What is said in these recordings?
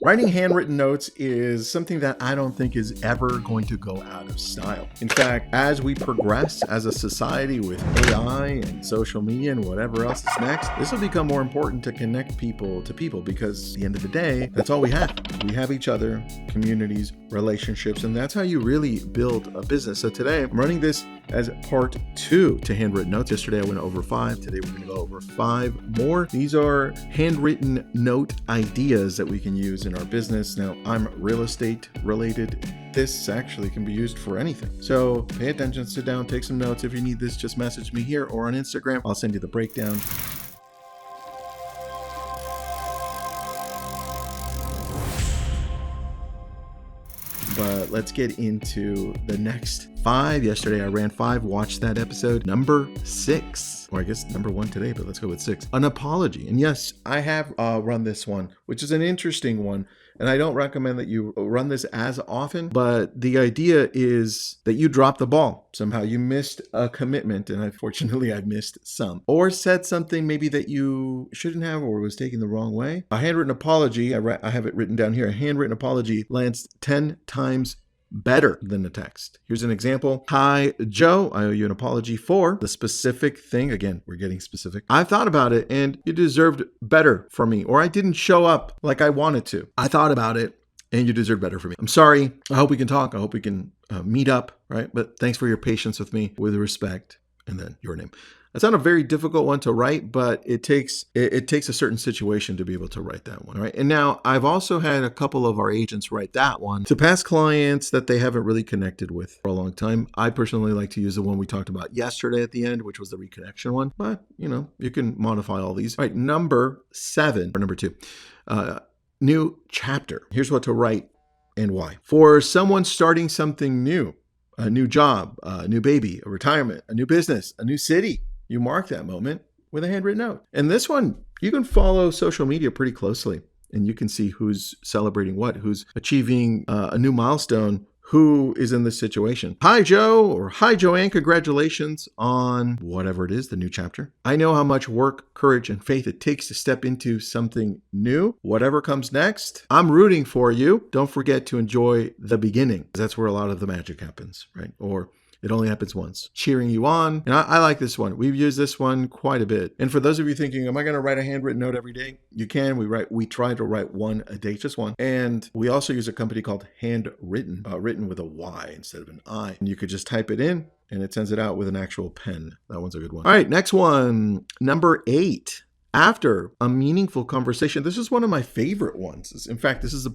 Writing handwritten notes is something that I don't think is ever going to go out of style. In fact, as we progress as a society with AI and social media and whatever else is next, this will become more important to connect people to people, because at the end of the day, that's all we have. We have each other, communities, relationships, and that's how you really build a business. So today I'm running this as part 2 to handwritten notes. Yesterday I went over 5. Today we're going to go over 5 more. These are handwritten note ideas that we can use in our business. Now, I'm real estate related. This actually can be used for anything. So pay attention, sit down, take some notes. If you need this, just message me here or on Instagram. I'll send you the breakdown. But let's get into the next 5. Yesterday I ran 5. Watch that episode. Number 6, or I guess number 1 today, but let's go with 6. An apology. And yes, I have run this one, which is an interesting one. And I don't recommend that you run this as often, but the idea is that you dropped the ball. Somehow you missed a commitment, and unfortunately I missed some. Or said something maybe that you shouldn't have, or was taken the wrong way. A handwritten apology, I have it written down here, a handwritten apology lands 10 times better than the text. Here's an example. Hi, Joe. I owe you an apology for the specific thing. Again, we're getting specific. I thought about it and you deserved better from me, or I didn't show up like I wanted to. I thought about it and you deserve better from me. I'm sorry. I hope we can talk. I hope we can meet up, right? But thanks for your patience with me, with respect, and then your name. It's not a very difficult one to write, but it takes a certain situation to be able to write that one, right? And now I've also had a couple of our agents write that one to past clients that they haven't really connected with for a long time. I personally like to use the one we talked about yesterday at the end, which was the reconnection one, but you can modify all these. All right, number 7, or number 2, new chapter. Here's what to write and why. For someone starting something new, a new job, a new baby, a retirement, a new business, a new city, you mark that moment with a handwritten note. And this one, you can follow social media pretty closely, and you can see who's celebrating what, who's achieving a new milestone, who is in this situation. Hi, Joe, or hi, Joanne. Congratulations on whatever it is, the new chapter. I know how much work, courage, and faith it takes to step into something new. Whatever comes next, I'm rooting for you. Don't forget to enjoy the beginning, because that's where a lot of the magic happens, right? Or it only happens once. Cheering you on. And I like this one. We've used this one quite a bit. And for those of you thinking, am I going to write a handwritten note every day? You can. We try to write one a day, just one. And we also use a company called Handwritten, written with a Y instead of an I. And you could just type it in and it sends it out with an actual pen. That one's a good one. All right, next one. Number 8. After a meaningful conversation. This is one of my favorite ones. In fact, this is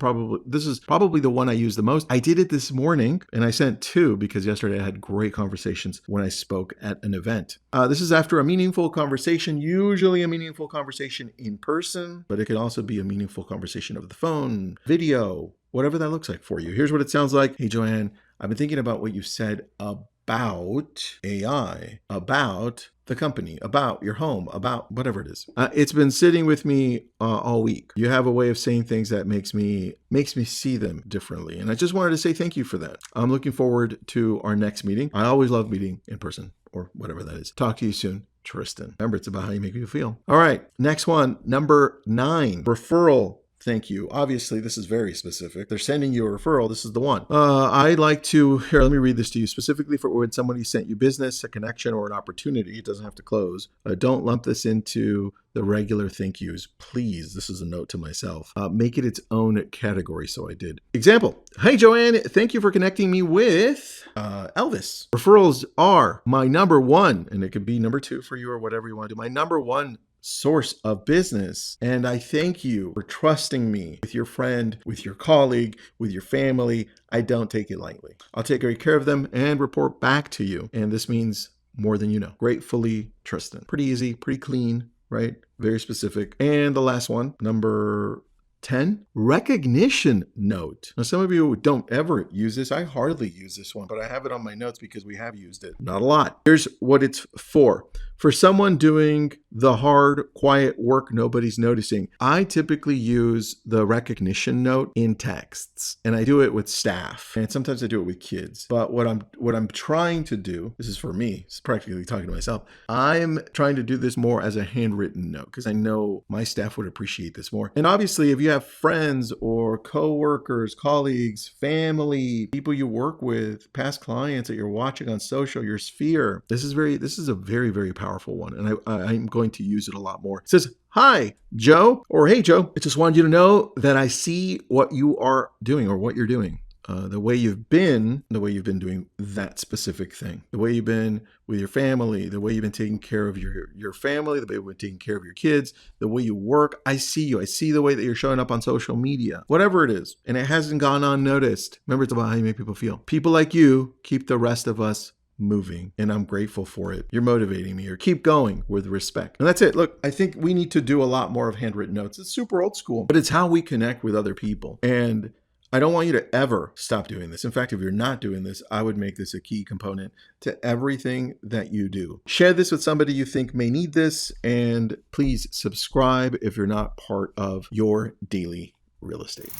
probably the one I use the most. I did it this morning and I sent 2 because yesterday I had great conversations when I spoke at an event. This is after a meaningful conversation, usually a meaningful conversation in person, but it could also be a meaningful conversation over the phone, video, whatever that looks like for you. Here's what it sounds like. Hey, Joanne, I've been thinking about what you said about AI, about the company, about your home, about whatever it is. It's been sitting with me all week. You have a way of saying things that makes me see them differently. And I just wanted to say thank you for that. I'm looking forward to our next meeting. I always love meeting in person, or whatever that is. Talk to you soon, Tristan. Remember, it's about how you make me feel. All right, next one, number 9, referral. Thank you. Obviously, this is very specific. They're sending you a referral. This is the one. I like to, here, let me read this to you. Specifically for when somebody sent you business, a connection, or an opportunity, it doesn't have to close. Don't lump this into the regular thank yous. Please, this is a note to myself. Make it its own category. So I did. Example. Hey, Joanne, thank you for connecting me with Elvis. Referrals are my number 1, and it could be number 2 for you or whatever you want to do. My number 1 source of business. And I thank you for trusting me with your friend, with your colleague, with your family. I don't take it lightly. I'll take great care of them and report back to you. And this means more than you know. Gratefully, Tristan. Pretty easy, pretty clean, right? Very specific. And the last one, number 10, recognition note. Now, some of you don't ever use this. I hardly use this one, but I have it on my notes because we have used it. Not a lot. Here's what it's for. For someone doing the hard, quiet work nobody's noticing, I typically use the recognition note in texts, and I do it with staff, and sometimes I do it with kids. But what I'm trying to do, this is for me, it's practically talking to myself, I'm trying to do this more as a handwritten note because I know my staff would appreciate this more. And obviously, if you have friends or coworkers, colleagues, family, people you work with, past clients that you're watching on social, your sphere, this is a very, very powerful one. And I'm going to use it a lot more. It says, "Hi, Joe," or "Hey, Joe, I just wanted you to know that I see what you are doing or what you're doing. The way you've been doing that specific thing, the way you've been with your family, the way you've been taking care of your family, the way you've been taking care of your kids, the way you work. I see you. I see the way that you're showing up on social media, whatever it is. And it hasn't gone unnoticed. Remember, it's about how you make people feel. People like you keep the rest of us moving, and I'm grateful for it. You're motivating me, or keep going with respect." And that's it. Look, I think we need to do a lot more of handwritten notes. It's super old school, but it's how we connect with other people. And I don't want you to ever stop doing this. In fact, if you're not doing this, I would make this a key component to everything that you do. Share this with somebody you think may need this, and please subscribe if you're not part of Your Daily Real Estate.